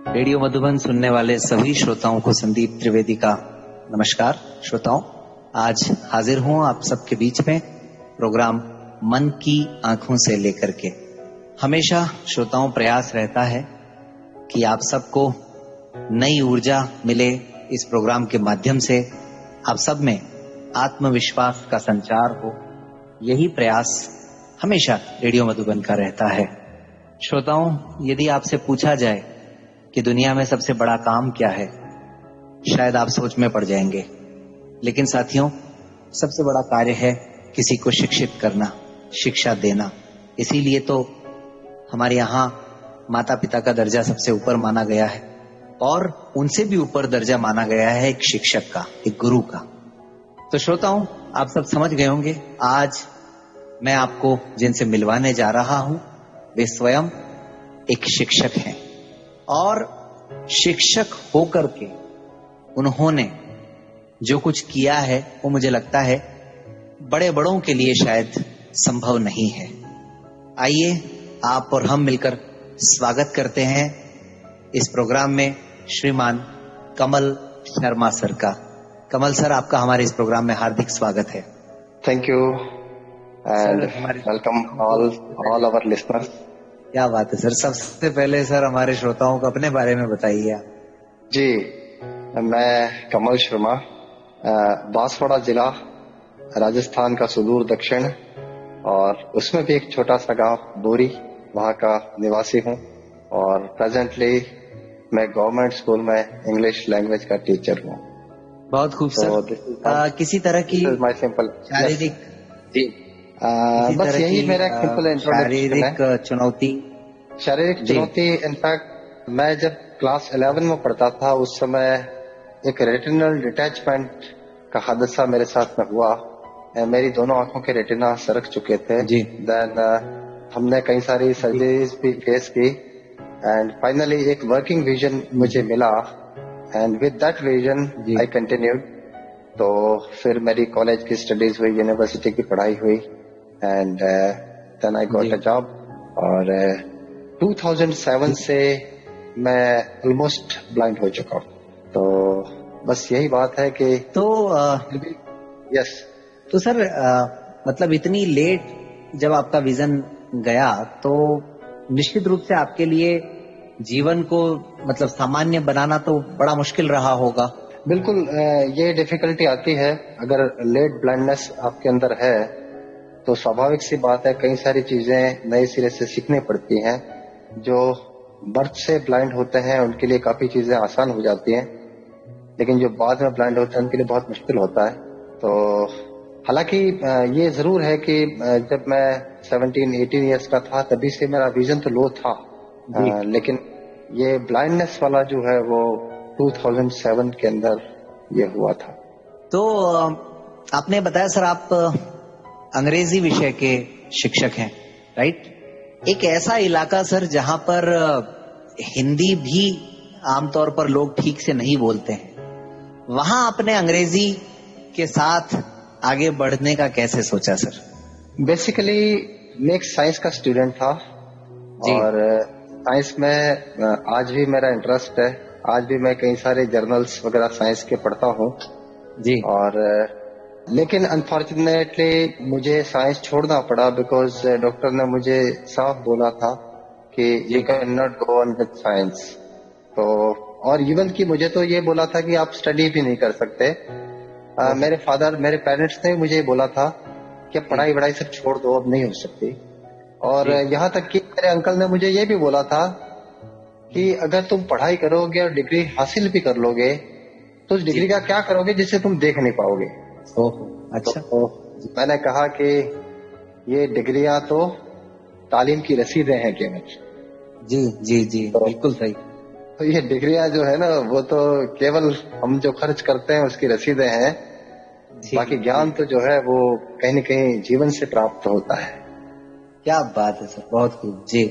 Radio Madhuban सुनने वाले सभी श्रोताओं को संदीप त्रिवेदी का नमस्कार। श्रोताओं, आज हाजिर हूं आप सबके बीच में प्रोग्राम मन की आंखों से लेकर के। हमेशा श्रोताओं प्रयास रहता है कि आप सबको नई ऊर्जा मिले इस प्रोग्राम के माध्यम से, आप सब में आत्मविश्वास का संचार हो। यही प्रयास हमेशा रेडियो मधुबन का रहता है। श्रोताओं, यदि आपसे पूछा जाए कि दुनिया में सबसे बड़ा काम क्या है, शायद आप सोच में पड़ जाएंगे। लेकिन साथियों, सबसे बड़ा कार्य है किसी को शिक्षित करना, शिक्षा देना। इसीलिए तो हमारे यहाँ माता पिता का दर्जा सबसे ऊपर माना गया है और उनसे भी ऊपर दर्जा माना गया है एक शिक्षक का, एक गुरु का। तो श्रोताओं, आप सब समझ गए होंगे आज मैं आपको जिनसे मिलवाने जा रहा हूं वे स्वयं एक शिक्षक हैं और शिक्षक होकर के उन्होंने जो कुछ किया है वो मुझे लगता है बड़े बड़ों के लिए शायद संभव नहीं है। आइए आप और हम मिलकर स्वागत करते हैं इस प्रोग्राम में श्रीमान कमल शर्मा सर का। कमल सर, आपका हमारे इस प्रोग्राम में हार्दिक स्वागत है। Thank you and welcome all our listeners. क्या बात है सर। सबसे पहले सर हमारे श्रोताओं को अपने बारे में बताइए आप। जी, मैं कमल शर्मा, बांसवाड़ा जिला राजस्थान का सुदूर दक्षिण और उसमें भी एक छोटा सा गांव बोरी, वहां का निवासी हूं और प्रेजेंटली मैं गवर्नमेंट स्कूल में इंग्लिश लैंग्वेज का टीचर हूं। बहुत खूब सर। किसी तरह की शारीरिक बस यही मेरा सिंपल इंट्रोडक्शन है। शारीरिक चुनौती इनफैक्ट मैं जब क्लास 11 में पढ़ता था उस समय एक रेटिनल डिटैचमेंट का हादसा मेरे साथ में हुआ। मेरी दोनों आंखों के रेटिना सरक चुके थे। देन हमने कई सारी सर्जरीज भी फेस की एंड फाइनली एक वर्किंग विजन मुझे मिला and with that vision I continued. तो फिर मेरी कॉलेज की स्टडीज हुई, यूनिवर्सिटी की पढ़ाई हुई and then I got a job और 2007 से मैं ऑलमोस्ट ब्लाइंड हो चुका हूँ। तो बस यही बात है कि यस। तो सर मतलब इतनी लेट जब आपका विजन गया तो निश्चित रूप से आपके लिए जीवन को मतलब सामान्य बनाना तो बड़ा मुश्किल रहा होगा। बिल्कुल, ये डिफिकल्टी आती है अगर लेट ब्लाइंडनेस आपके अंदर है तो स्वाभाविक सी बात है कई सारी चीजें नए सिरे से सीखनी पड़ती हैं। जो बर्थ से ब्लाइंड होते हैं उनके लिए काफी चीजें आसान हो जाती हैं, लेकिन जो बाद में ब्लाइंड होते हैं उनके लिए बहुत मुश्किल होता है। तो हालांकि ये जरूर है कि जब मैं 17-18 ईयर्स का था तभी से मेरा विजन तो लो था, लेकिन ये ब्लाइंडनेस वाला जो है वो 2007 के अंदर ये हुआ था। तो आपने बताया सर आप अंग्रेजी विषय के शिक्षक हैं, राइट? एक ऐसा इलाका सर जहां पर हिंदी भी आमतौर पर लोग ठीक से नहीं बोलते हैं, वहां आपने अंग्रेजी के साथ आगे बढ़ने का कैसे सोचा सर? बेसिकली मैं एक साइंस का स्टूडेंट था और साइंस में आज भी मेरा इंटरेस्ट है। आज भी मैं कई सारे जर्नल्स वगैरह साइंस के पढ़ता हूँ जी। और लेकिन अनफॉर्चुनेटली मुझे साइंस छोड़ना पड़ा बिकॉज डॉक्टर ने मुझे साफ बोला था कि you can not go on with science. तो और इवन कि मुझे तो ये बोला था कि आप स्टडी भी नहीं कर सकते। मेरे पेरेंट्स ने मुझे बोला था कि पढ़ाई वढ़ाई सब छोड़ दो, अब नहीं हो सकती। और यहाँ तक कि मेरे अंकल ने मुझे ये भी बोला था कि अगर तुम पढ़ाई करोगे और डिग्री हासिल भी कर लोगे तो उस डिग्री का क्या करोगे जिससे तुम देख नहीं पाओगे। अच्छा। तो मैंने कहा कि ये डिग्रियां तो तालीम की रसीदें हैं केवल। जी जी जी, बिल्कुल सही। तो ये डिग्रियां जो है ना वो तो केवल हम जो खर्च करते हैं उसकी रसीदें हैं, बाकी ज्ञान तो जो है वो कहीं न कहीं जीवन से प्राप्त होता है। क्या बात है सर, बहुत खूब जी।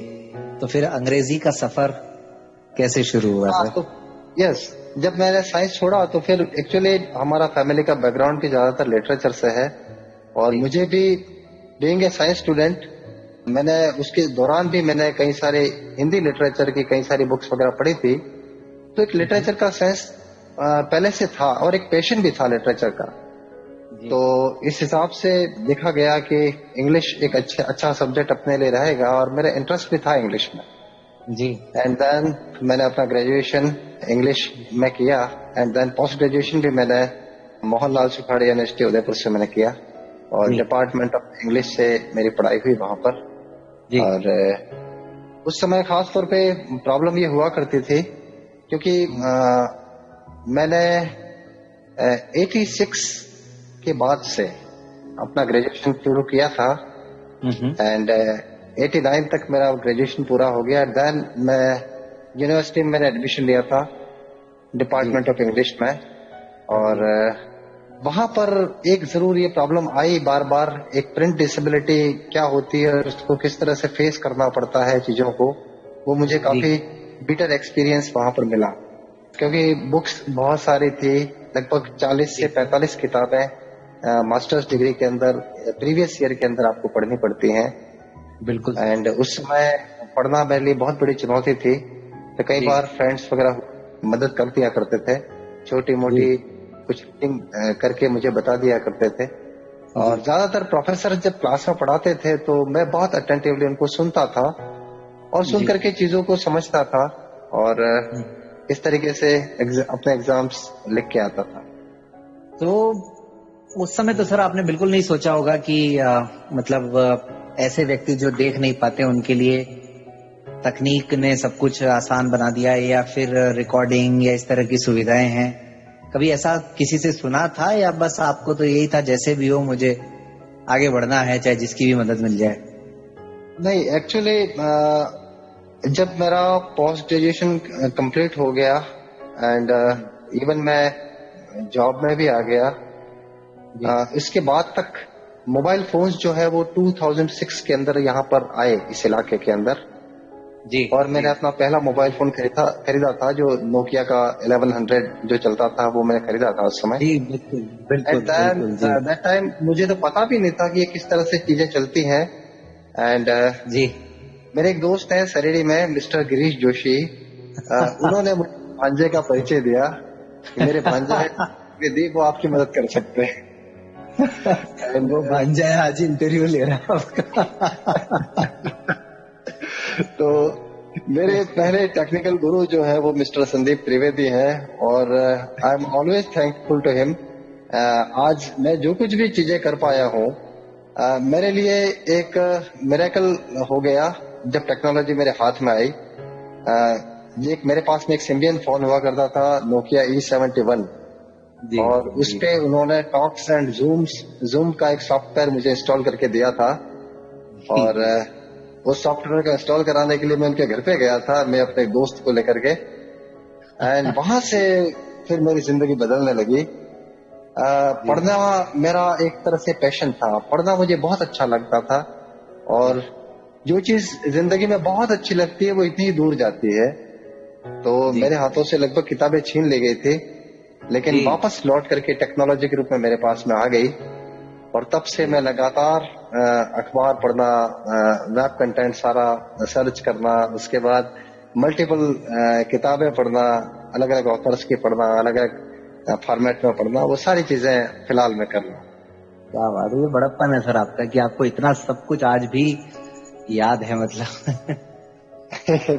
तो फिर अंग्रेजी का सफर कैसे शुरू हुआ सर? तो यस, जब मैंने साइंस छोड़ा तो फिर एक्चुअली हमारा फैमिली का बैकग्राउंड भी ज्यादातर लिटरेचर से है और मुझे भी बीइंग ए साइंस स्टूडेंट मैंने उसके दौरान भी मैंने कई सारे हिंदी लिटरेचर की कई सारी बुक्स वगैरह पढ़ी थी तो एक लिटरेचर का सेंस पहले से था और एक पैशन भी था लिटरेचर का। तो इस हिसाब से देखा गया कि इंग्लिश एक अच्छा सब्जेक्ट अपने लिए रहेगा, और मेरा इंटरेस्ट भी था इंग्लिश में जी। एंड देन मैंने अपना ग्रेजुएशन इंग्लिश में किया, एंड देन पोस्ट ग्रेजुएशन भी मैंने मोहनलाल सुखाड़िया यूनिवर्सिटी उदयपुर से मैंने किया, और डिपार्टमेंट ऑफ इंग्लिश से मेरी पढ़ाई हुई वहां पर। और उस समय खास तौर पे प्रॉब्लम ये हुआ करती थी क्योंकि मैंने 86 के बाद से अपना ग्रेजुएशन शुरू किया था, एंड 89 तक मेरा ग्रेजुएशन पूरा हो गया। देन मैं यूनिवर्सिटी में मैंने एडमिशन लिया था डिपार्टमेंट ऑफ इंग्लिश में, और वहां पर एक जरूर ये प्रॉब्लम आई बार बार, एक प्रिंट डिसेबिलिटी क्या होती है, उसको किस तरह से फेस करना पड़ता है चीजों को, वो मुझे काफी बिटर एक्सपीरियंस वहां पर मिला। क्योंकि बुक्स बहुत सारी थी, लगभग 40 से 45 किताबें मास्टर्स डिग्री के अंदर प्रीवियस ईयर के अंदर आपको पढ़नी पड़ती हैं। बिल्कुल। एंड उस समय पढ़ना मेरे लिए बहुत बड़ी चुनौती थी, तो कई बार फ्रेंड्स वगैरह मदद कर दिया करते थे, छोटी मोटी कुछ करके मुझे बता दिया करते थे। और ज्यादातर प्रोफेसर जब क्लास में पढ़ाते थे तो मैं बहुत अटेंटिवली उनको सुनता था और सुन करके चीजों को समझता था, और इस तरीके से अपने एग्जाम्स लिख के आता था। तो उस समय तो सर आपने बिल्कुल नहीं सोचा होगा कि मतलब ऐसे व्यक्ति जो देख नहीं पाते उनके लिए तकनीक ने सब कुछ आसान बना दिया है, या फिर रिकॉर्डिंग या इस तरह की सुविधाएं हैं। कभी ऐसा किसी से सुना था, या बस आपको तो यही था जैसे भी हो मुझे आगे बढ़ना है, चाहे जिसकी भी मदद मिल जाए? नहीं, एक्चुअली जब मेरा पोस्ट ग्रेजुएशन कंप्लीट हो गया एंड इवन मैं जॉब में भी आ गया, इसके बाद तक मोबाइल फोन्स जो है वो 2006 के अंदर यहाँ पर आए इस इलाके के अंदर जी। और मैंने अपना पहला मोबाइल फोन खरीदा था जो नोकिया का 1100 जो चलता था, वो मैंने खरीदा था उस समय। एट दैट टाइम मुझे तो पता भी नहीं था कि ये किस तरह से चीजें चलती हैं। एंड जी मेरे एक दोस्त हैं सरेडी में, मिस्टर गिरीश जोशी, उन्होंने मुझे भांजे का परिचय दिया कि मेरे भांजे दी वो आपकी मदद कर सकते हैं। वो भांजा है, आज इंटरव्यू ले रहा है आपका। तो मेरे पहले टेक्निकल गुरु जो है वो मिस्टर संदीप त्रिवेदी हैं, और I am always thankful to him. आज मैं जो कुछ भी चीजें कर पाया हूँ, मेरे लिए एक मिरेकल हो गया जब टेक्नोलॉजी मेरे हाथ में आई। एक मेरे पास में एक सिम्बियन फोन हुआ करता था, नोकिया E71, और उस पे उन्होंने टॉक्स एंड जूम का एक सॉफ्टवेयर मुझे इंस्टॉल करके दिया था, और उस सॉफ्टवेयर को इंस्टॉल कराने के लिए मैं उनके घर पे गया था, मैं अपने दोस्त को लेकर के। एंड वहां से फिर मेरी जिंदगी बदलने लगी। पढ़ना मेरा एक तरह से पैशन था, पढ़ना मुझे बहुत अच्छा लगता था, और जो चीज जिंदगी में बहुत अच्छी लगती है वो इतनी दूर जाती है। तो मेरे हाथों से लगभग किताबें छीन ली गई थी, लेकिन वापस लौट करके टेक्नोलॉजी के रूप में मेरे पास में आ गई, और तब से मैं लगातार अखबार पढ़ना, वेब कंटेंट सारा सर्च करना, उसके बाद मल्टीपल किताबें पढ़ना, अलग अलग ऑथर्स की पढ़ना, अलग अलग फॉर्मेट में पढ़ना, वो सारी चीजें फिलहाल मैं कर रहा हूँ। क्या बात है, ये बड़प्पन है सर आपका कि आपको इतना सब कुछ आज भी याद है, मतलब।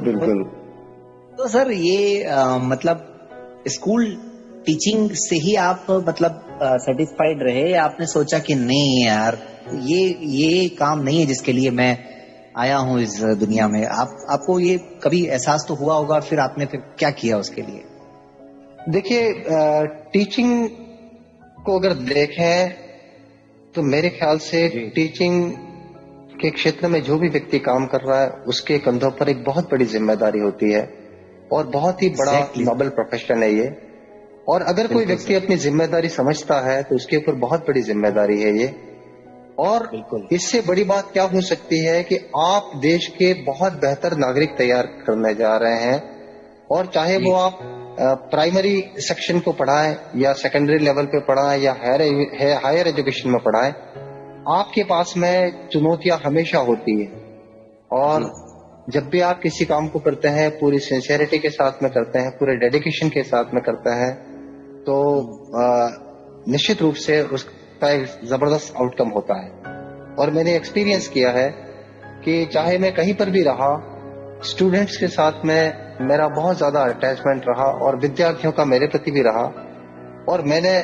बिल्कुल। तो सर ये मतलब स्कूल टीचिंग से ही आप मतलब सेटिस्फाइड रहे, या आपने सोचा कि नहीं यार ये काम नहीं है जिसके लिए मैं आया हूँ इस दुनिया में? आपको ये कभी एहसास तो हुआ होगा, फिर आपने फिर क्या किया उसके लिए? देखिए, टीचिंग को अगर देखें तो मेरे ख्याल से टीचिंग के क्षेत्र में जो भी व्यक्ति काम कर रहा है उसके कंधों पर एक बहुत बड़ी जिम्मेदारी होती है, और बहुत ही बड़ा नोबल प्रोफेशन है ये। और अगर कोई व्यक्ति अपनी जिम्मेदारी समझता है तो उसके ऊपर बहुत बड़ी जिम्मेदारी है ये। और इससे बड़ी बात क्या हो सकती है कि आप देश के बहुत बेहतर नागरिक तैयार करने जा रहे हैं, और चाहे वो आप प्राइमरी सेक्शन को पढ़ाएं या सेकेंडरी लेवल पे पढ़ाएं या हायर एजुकेशन में पढ़ाएं, आपके पास में चुनौतियां हमेशा होती है। और जब भी आप किसी काम को करते हैं पूरी सिंसियरिटी के साथ में करते हैं, पूरे डेडिकेशन के साथ में करते हैं, तो निश्चित रूप से उसका एक जबरदस्त आउटकम होता है। और मैंने एक्सपीरियंस किया है कि चाहे मैं कहीं पर भी रहा, स्टूडेंट्स के साथ में मेरा बहुत ज्यादा अटैचमेंट रहा और विद्यार्थियों का मेरे प्रति भी रहा, और मैंने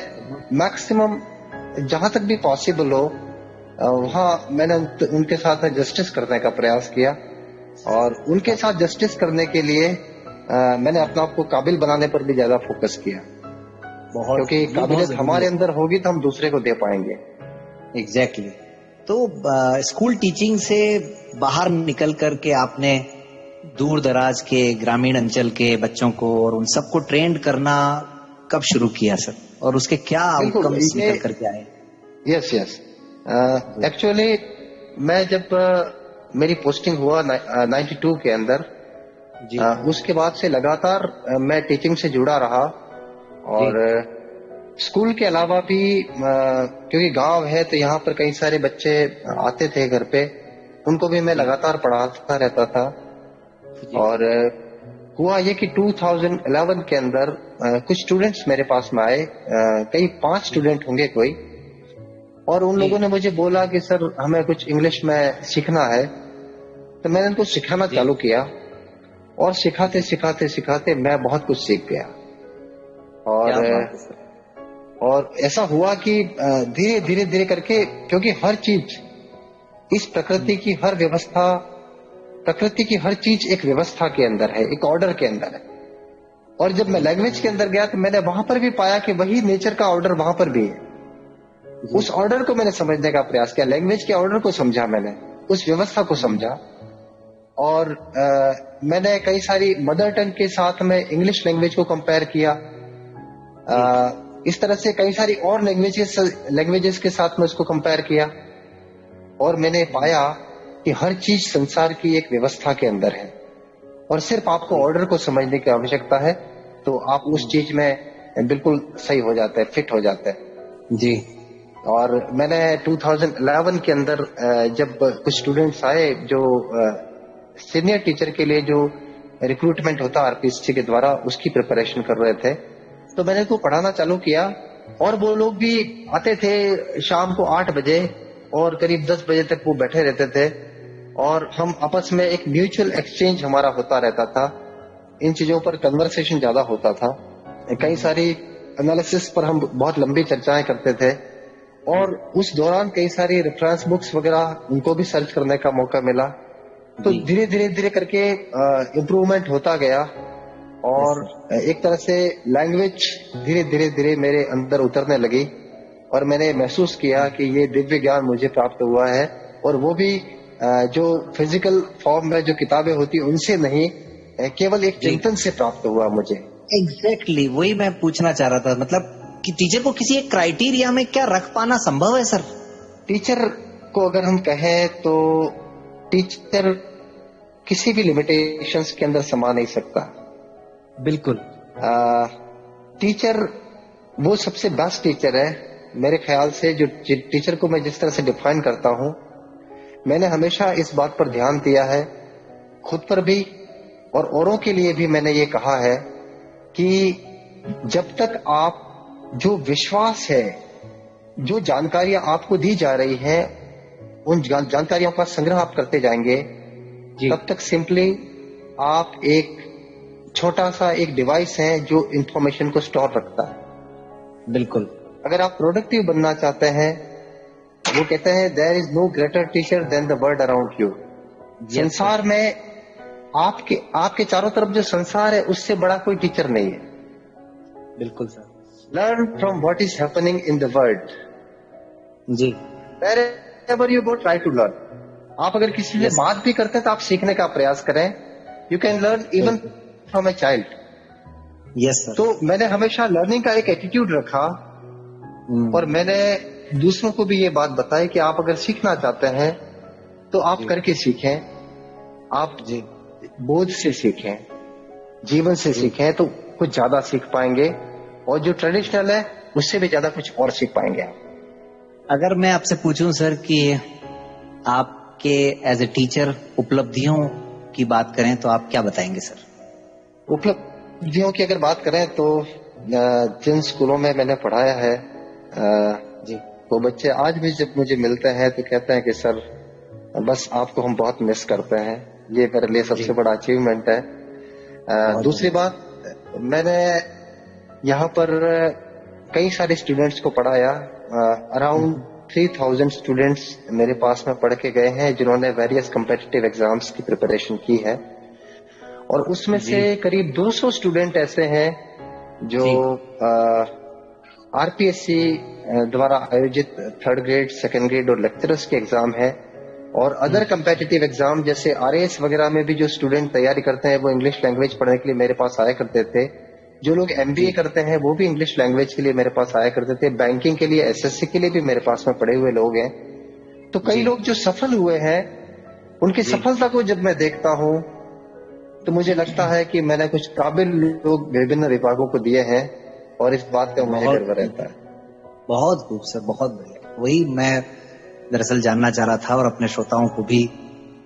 मैक्सिमम जहां तक भी पॉसिबल हो वहां मैंने उनके साथ जस्टिस करने का प्रयास किया, और उनके साथ जस्टिस करने के लिए मैंने अपने आप को काबिल बनाने पर भी ज्यादा फोकस किया, क्योंकि काबिलियत हमारे अंदर होगी तो हम दूसरे को दे पाएंगे। एग्जैक्टली। तो स्कूल टीचिंग से बाहर निकल करके आपने दूर दराज के ग्रामीण अंचल के बच्चों को और उन सबको ट्रेंड करना कब शुरू किया सर, और उसके क्या आउटकम्स निकल करके आए? यस एक्चुअली मैं जब मेरी पोस्टिंग हुआ 92 के अंदर, उसके बाद से लगातार मैं टीचिंग से जुड़ा रहा, और स्कूल के अलावा भी क्योंकि गांव है तो यहाँ पर कई सारे बच्चे आते थे घर पे, उनको भी मैं लगातार पढ़ाता रहता था। और हुआ ये कि 2011 के अंदर कुछ स्टूडेंट्स मेरे पास में आए, कई 5 स्टूडेंट होंगे कोई, और उन लोगों ने मुझे बोला कि सर हमें कुछ इंग्लिश में सीखना है। तो मैंने उनको सिखाना चालू किया, और सिखाते सिखाते सिखाते मैं बहुत कुछ सीख गया। और ऐसा हुआ कि धीरे धीरे धीरे करके, क्योंकि हर चीज इस प्रकृति की हर व्यवस्था, प्रकृति की हर चीज एक व्यवस्था के अंदर है, एक ऑर्डर के अंदर है। और जब मैं लैंग्वेज के अंदर गया तो मैंने वहां पर भी पाया कि वही नेचर का ऑर्डर वहां पर भी है। उस ऑर्डर को मैंने समझने का प्रयास किया, लैंग्वेज के ऑर्डर को समझा, मैंने उस व्यवस्था को समझा, और मैंने कई सारी मदर टंग के साथ में इंग्लिश लैंग्वेज को कंपेयर किया। इस तरह से कई सारी और लैंग्वेजेस के साथ में उसको कंपेयर किया, और मैंने पाया कि हर चीज संसार की एक व्यवस्था के अंदर है, और सिर्फ आपको ऑर्डर को समझने की आवश्यकता है, तो आप उस चीज में बिल्कुल सही हो जाते हैं, फिट हो जाते हैं जी। और मैंने 2011 के अंदर जब कुछ स्टूडेंट्स आए जो सीनियर टीचर के लिए जो रिक्रूटमेंट होता है आरपीएससी के द्वारा, उसकी प्रिपरेशन कर रहे थे, तो मैंने उनको पढ़ाना चालू किया। और वो लोग भी आते थे शाम को 8 बजे, और करीब 10 बजे तक वो बैठे रहते थे, और हम आपस में एक म्यूचुअल एक्सचेंज हमारा होता रहता था। इन चीजों पर कन्वर्सेशन ज्यादा होता था, कई सारी एनालिसिस पर हम बहुत लंबी चर्चाएं करते थे, और उस दौरान कई सारी रेफरेंस बुक्स वगैरह उनको भी सर्च करने का मौका मिला। तो धीरे धीरे धीरे करके इम्प्रूवमेंट होता गया, और एक तरह से लैंग्वेज धीरे धीरे धीरे मेरे अंदर उतरने लगी, और मैंने महसूस किया कि ये दिव्य ज्ञान मुझे प्राप्त हुआ है, और वो भी जो फिजिकल फॉर्म में जो किताबें होती उनसे नहीं, केवल एक चिंतन से प्राप्त हुआ मुझे। एग्जैक्टली वही मैं पूछना चाह रहा था, मतलब कि टीचर को किसी एक क्राइटेरिया में क्या रख पाना संभव है सर? टीचर को अगर हम कहें तो टीचर किसी भी लिमिटेशंस के अंदर समा नहीं सकता। बिल्कुल। टीचर वो सबसे बेस्ट टीचर है मेरे ख्याल से, जो टीचर को मैं जिस तरह से डिफाइन करता हूं, मैंने हमेशा इस बात पर ध्यान दिया है, खुद पर भी और औरों के लिए भी मैंने ये कहा है कि जब तक आप जो विश्वास है, जो जानकारियां आपको दी जा रही है, उन जानकारियों का संग्रह आप करते जाएंगे, तब तक सिंपली आप एक छोटा सा एक डिवाइस है जो इंफॉर्मेशन को स्टोर रखता है। बिल्कुल। अगर आप प्रोडक्टिव बनना चाहते हैं, वो कहते हैं there is no greater teacher than the world around you. संसार में आपके चारों तरफ जो संसार है, उससे बड़ा कोई टीचर नहीं है। बिल्कुल sir. Learn from what is happening in the world. जी। Wherever you go, try to learn. आप अगर किसी से बात भी करते हैं तो आप सीखने का प्रयास करें। You can learn even from a child. Yes sir. तो मैंने हमेशा लर्निंग का एक एटीट्यूड रखा, और मैंने दूसरों को भी ये बात बताई कि आप अगर सीखना चाहते हैं तो आप करके सीखें, आप बोझ से सीखें, जीवन से सीखें, तो कुछ ज्यादा सीख पाएंगे, और जो ट्रेडिशनल है उससे भी ज्यादा कुछ और सीख पाएंगे आप। अगर मैं आपसे पूछूं सर कि आपके एज ए टीचर उपलब्धियों की बात करें तो आप क्या बताएंगे सर? उपलब्धियों की अगर बात करें तो जिन स्कूलों में मैंने पढ़ाया है जी, वो बच्चे आज भी जब मुझे मिलते हैं तो कहते हैं कि सर बस आपको हम बहुत मिस करते हैं। ये मेरे लिए सबसे बड़ा अचीवमेंट है। दूसरी बात, मैंने यहाँ पर कई सारे स्टूडेंट्स को पढ़ाया। अराउंड 3000 स्टूडेंट्स मेरे पास में पढ़ के गए हैं जिन्होंने वेरियस कम्पिटिटिव एग्जाम्स की प्रिपरेशन की है, और उसमें से करीब 200 स्टूडेंट ऐसे हैं जो आरपीएससी द्वारा आयोजित 3rd ग्रेड, 2nd ग्रेड और लेक्चरर्स के एग्जाम है, और अदर कम्पिटिटिव एग्जाम जैसे आरएएस वगैरह में भी जो स्टूडेंट तैयारी करते हैं वो इंग्लिश लैंग्वेज पढ़ने के लिए मेरे पास आया करते थे। जो लोग एमबीए करते हैं वो भी इंग्लिश लैंग्वेज के लिए मेरे पास आया करते थे। बैंकिंग के लिए, एसएससी के लिए भी मेरे पास में पढ़े हुए लोग हैं। तो कई लोग जो सफल हुए हैं, उनकी सफलता को जब मैं देखता हूं तो मुझे लगता है कि मैंने कुछ काबिल लोग विभिन्न विभागों को दिए हैं, और इस बात का मुझे गर्व रहता है। बहुत खूब सर, बहुत बढ़िया। वही मैं दरअसल जानना चाह रहा था और अपने श्रोताओं को भी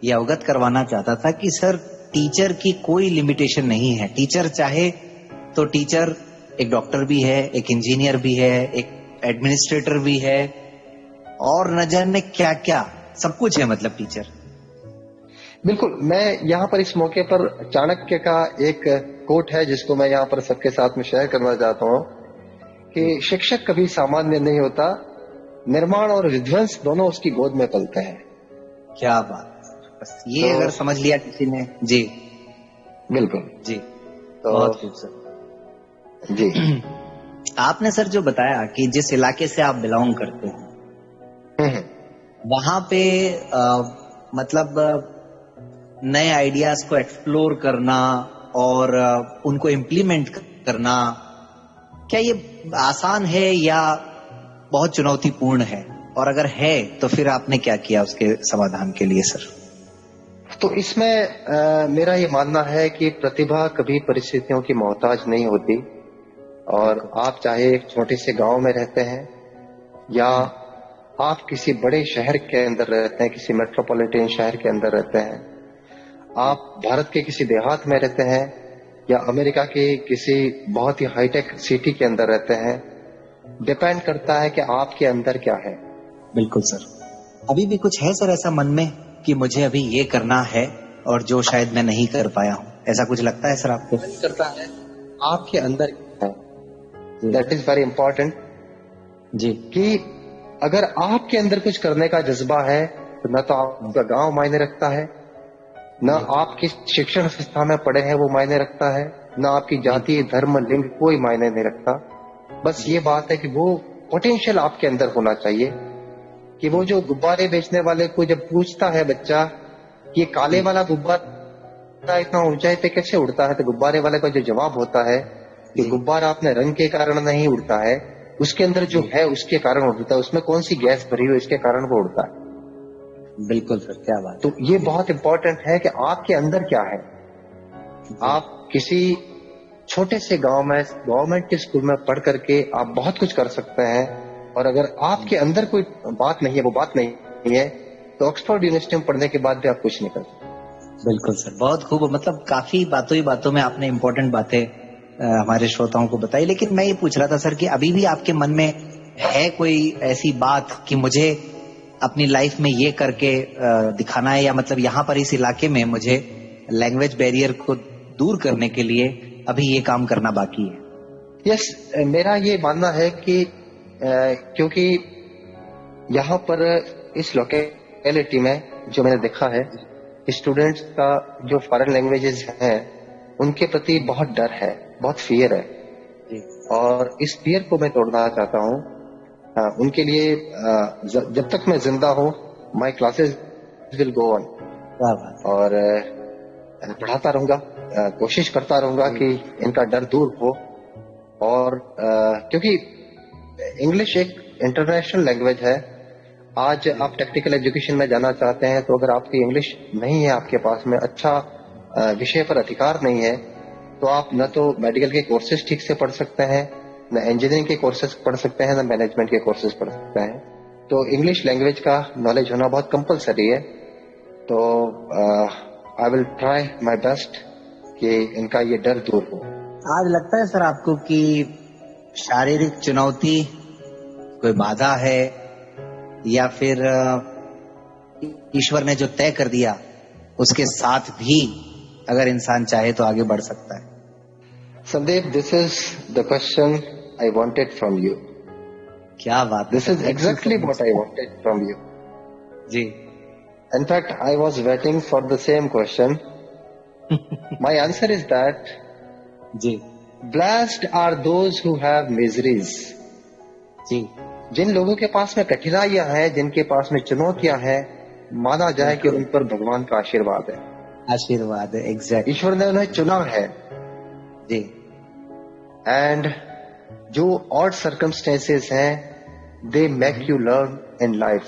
ये अवगत करवाना चाहता था कि सर टीचर की कोई लिमिटेशन नहीं है। टीचर चाहे तो टीचर एक डॉक्टर भी है, एक इंजीनियर भी है, एक एडमिनिस्ट्रेटर भी है, और न जाने क्या क्या सब कुछ है, मतलब टीचर। बिल्कुल। मैं यहाँ पर इस मौके पर चाणक्य का एक कोट है जिसको मैं यहाँ पर सबके साथ में शेयर करना चाहता हूँ कि शिक्षक कभी सामान्य नहीं होता, निर्माण और विध्वंस दोनों उसकी गोद में पलते हैं। क्या बात, बस ये अगर समझ लिया किसी ने। जी बिल्कुल जी, तो बहुत खूब सर जी। आपने सर जो बताया कि जिस इलाके से आप बिलोंग करते हैं वहां पे मतलब नए आइडियाज को एक्सप्लोर करना और उनको इम्प्लीमेंट करना, क्या ये आसान है या बहुत चुनौतीपूर्ण है? और अगर है तो फिर आपने क्या किया उसके समाधान के लिए सर? तो इसमें मेरा ये मानना है कि प्रतिभा कभी परिस्थितियों की मोहताज नहीं होती, और आप चाहे एक छोटे से गांव में रहते हैं या आप किसी बड़े शहर के अंदर रहते हैं, किसी मेट्रोपॉलिटन शहर के अंदर रहते हैं, आप भारत के किसी देहात में रहते हैं या अमेरिका के किसी बहुत ही हाईटेक सिटी के अंदर रहते हैं, डिपेंड करता है कि आपके अंदर क्या है। बिल्कुल सर। अभी भी कुछ है सर ऐसा मन में कि मुझे अभी ये करना है और जो शायद मैं नहीं कर पाया हूँ, ऐसा कुछ लगता है सर आपको? करता है आपके अंदर है, दैट इज वेरी इंपॉर्टेंट जी। कि अगर आपके अंदर कुछ करने का जज्बा है तो न तो आपका गांव मायने रखता है, न आप किस शिक्षण संस्था में पढ़े हैं वो मायने रखता है, न आपकी जाति, धर्म, लिंग कोई मायने नहीं रखता। बस ये बात है कि वो पोटेंशियल आपके अंदर होना चाहिए कि वो जो गुब्बारे बेचने वाले को जब पूछता है बच्चा कि काले वाला गुब्बारा इतना ऊंचाई पे कैसे उड़ता है, तो गुब्बारे वाले का जो जवाब होता है कि गुब्बारा अपने रंग के कारण नहीं उड़ता है, उसके अंदर जो है उसके कारण उड़ता है, उसमें कौन सी गैस भरी हुई इसके कारण वो उड़ता है। बिल्कुल सर, क्या बात। तो ये बहुत इंपॉर्टेंट है कि आपके अंदर क्या है। आप किसी छोटे से गांव में गवर्नमेंट के स्कूल में पढ़ करके आप बहुत कुछ कर सकते हैं, और अगर आपके अंदर कोई बात नहीं है, वो बात नहीं है, तो ऑक्सफोर्ड यूनिवर्सिटी में पढ़ने के बाद भी आप कुछ नहीं कर सकते। बिल्कुल सर, बहुत खूब। मतलब काफी बातों ही बातों में आपने इम्पोर्टेंट बातें हमारे श्रोताओं को बताई। लेकिन मैं ये पूछ रहा था सर कि अभी भी आपके मन में है कोई ऐसी बात कि मुझे अपनी लाइफ में ये करके दिखाना है, या मतलब यहाँ पर इस इलाके में मुझे लैंग्वेज बैरियर को दूर करने के लिए अभी ये काम करना बाकी है? यस, मेरा ये मानना है कि क्योंकि यहाँ पर इस लोकेलिटी में जो मैंने देखा है, स्टूडेंट्स का जो फॉरेन लैंग्वेजेस हैं उनके प्रति बहुत डर है, बहुत फियर है, और इस फियर को मैं तोड़ना चाहता हूँ। उनके लिए जब तक मैं जिंदा हूँ my classes will go on, और पढ़ाता रहूंगा, कोशिश करता रहूंगा कि इनका डर दूर हो। और क्योंकि इंग्लिश एक इंटरनेशनल लैंग्वेज है। आज आप टेक्निकल एजुकेशन में जाना चाहते हैं तो अगर आपकी इंग्लिश नहीं है, आपके पास में अच्छा विषय पर अधिकार नहीं है, तो आप न तो मेडिकल के कोर्सेज ठीक से पढ़ सकते हैं, न इंजीनियरिंग के कोर्सेज पढ़ सकते हैं, न मैनेजमेंट के कोर्सेज पढ़ सकते हैं। तो इंग्लिश लैंग्वेज का नॉलेज होना बहुत कंपलसरी है। तो I will try my best कि इनका ये डर दूर हो। आज लगता है सर आपको कि शारीरिक चुनौती कोई बाधा है, या फिर ईश्वर ने जो तय कर दिया उसके साथ भी अगर इंसान चाहे तो आगे बढ़ सकता है? Sandeep, this is the question I wanted from you. क्या बात! This is exactly what I wanted from you. जी, in fact I was waiting for the same question. My answer is that जी, blessed are those who have miseries. जी, जिन लोगों के पास में कठिनाइयां हैं, जिनके पास में चुनौतियां हैं, माना जाए कि उन पर भगवान का आशीर्वाद है। आशीर्वाद है, एग्जैक्ट। ईश्वर ने उन्हें चुना है। जी। एंड जो ऑड सर्कमस्टेंसेस हैं, they make you learn in life.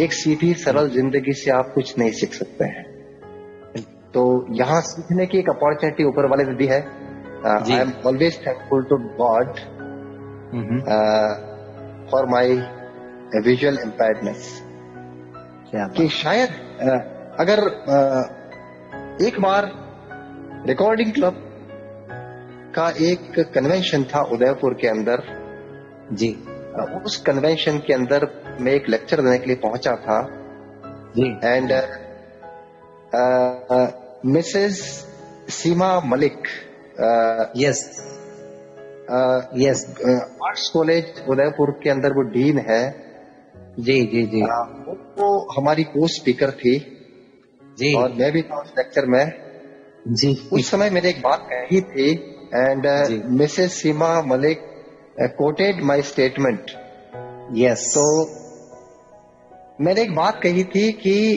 एक सीधी सरल जिंदगी से आप कुछ नहीं सीख सकते हैं। तो यहाँ सीखने की एक अपॉर्चुनिटी ऊपर वाले ने दी है। I am always thankful to God for my visual impairedness. कि शायद अगर एक बार रिकॉर्डिंग क्लब का एक कन्वेंशन था उदयपुर के अंदर। जी। उस कन्वेंशन के अंदर मैं एक लेक्चर देने के लिए पहुंचा था। जी। And Mrs Seema Malik, yes yes, arts college Udaipur के अंदर वो डीन है। जी जी जी। वो हमारी को स्पीकर थी। जी। और मैं भी था उस लेक्चर में। जी। उस समय मैंने एक बात कही थी and Mrs Seema Malik quoted my statement. Yes. तो मैंने एक बात कही थी कि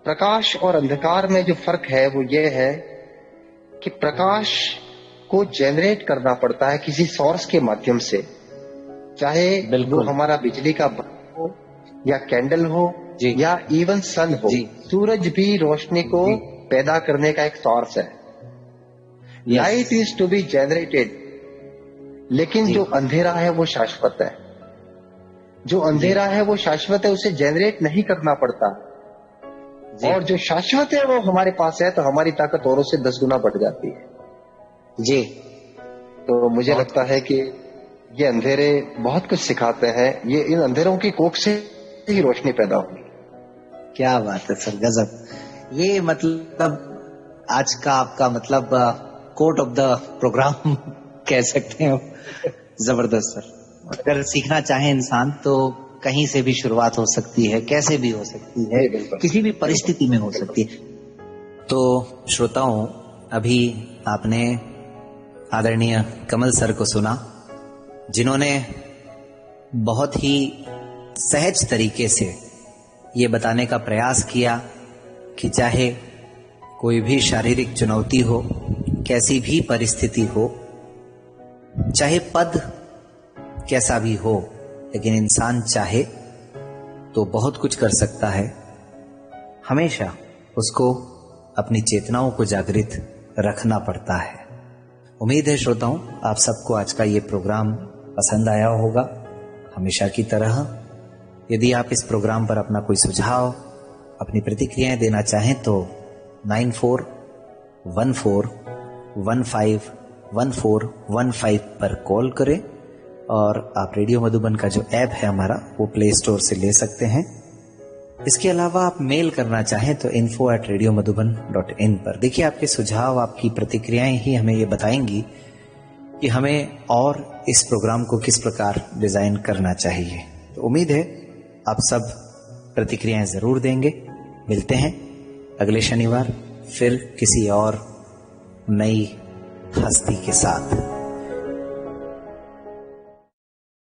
प्रकाश और अंधकार में जो फर्क है वो ये है कि प्रकाश को जनरेट करना पड़ता है किसी सोर्स के माध्यम से, चाहे वो हमारा बिजली का बल्ब हो या कैंडल हो या इवन सन हो। सूरज भी रोशनी को पैदा करने का एक सोर्स है। Light is to be generated, लेकिन जो अंधेरा है वो शाश्वत है। जो अंधेरा है वो शाश्वत है, उसे जनरेट नहीं करना पड़ता। और जो शाश्वत है वो हमारे पास है, तो हमारी ताकत औरों से 10 गुना बढ़ जाती है। जी। तो मुझे लगता है कि ये अंधेरे बहुत कुछ सिखाते हैं। ये इन अंधेरों की कोख से ही रोशनी पैदा होगी। क्या बात है सर, गजब। ये मतलब आज का आपका मतलब कोट ऑफ द प्रोग्राम कह सकते हैं। जबरदस्त सर। अगर सीखना चाहे इंसान तो कहीं से भी शुरुआत हो सकती है, कैसे भी हो सकती है, किसी भी परिस्थिति में हो सकती है। तो श्रोताओं, अभी आपने आदरणीय कमल सर को सुना, जिन्होंने बहुत ही सहज तरीके से ये बताने का प्रयास किया कि चाहे कोई भी शारीरिक चुनौती हो, कैसी भी परिस्थिति हो, चाहे पद कैसा भी हो, लेकिन इंसान चाहे तो बहुत कुछ कर सकता है। हमेशा उसको अपनी चेतनाओं को जागृत रखना पड़ता है। उम्मीद है श्रोताओं, आप सबको आज का ये प्रोग्राम पसंद आया होगा। हमेशा की तरह यदि आप इस प्रोग्राम पर अपना कोई सुझाव, अपनी प्रतिक्रियाएं देना चाहें तो 9414151415 पर कॉल करें। और आप रेडियो मधुबन का जो ऐप है हमारा, वो प्ले स्टोर से ले सकते हैं। इसके अलावा आप मेल करना चाहें तो info@radiomadhuban.in पर। देखिए, आपके सुझाव, आपकी प्रतिक्रियाएं ही हमें ये बताएंगी कि हमें और इस प्रोग्राम को किस प्रकार डिजाइन करना चाहिए। तो उम्मीद है आप सब प्रतिक्रियाएं जरूर देंगे। मिलते हैं अगले शनिवार फिर किसी और नई हस्ती के साथ।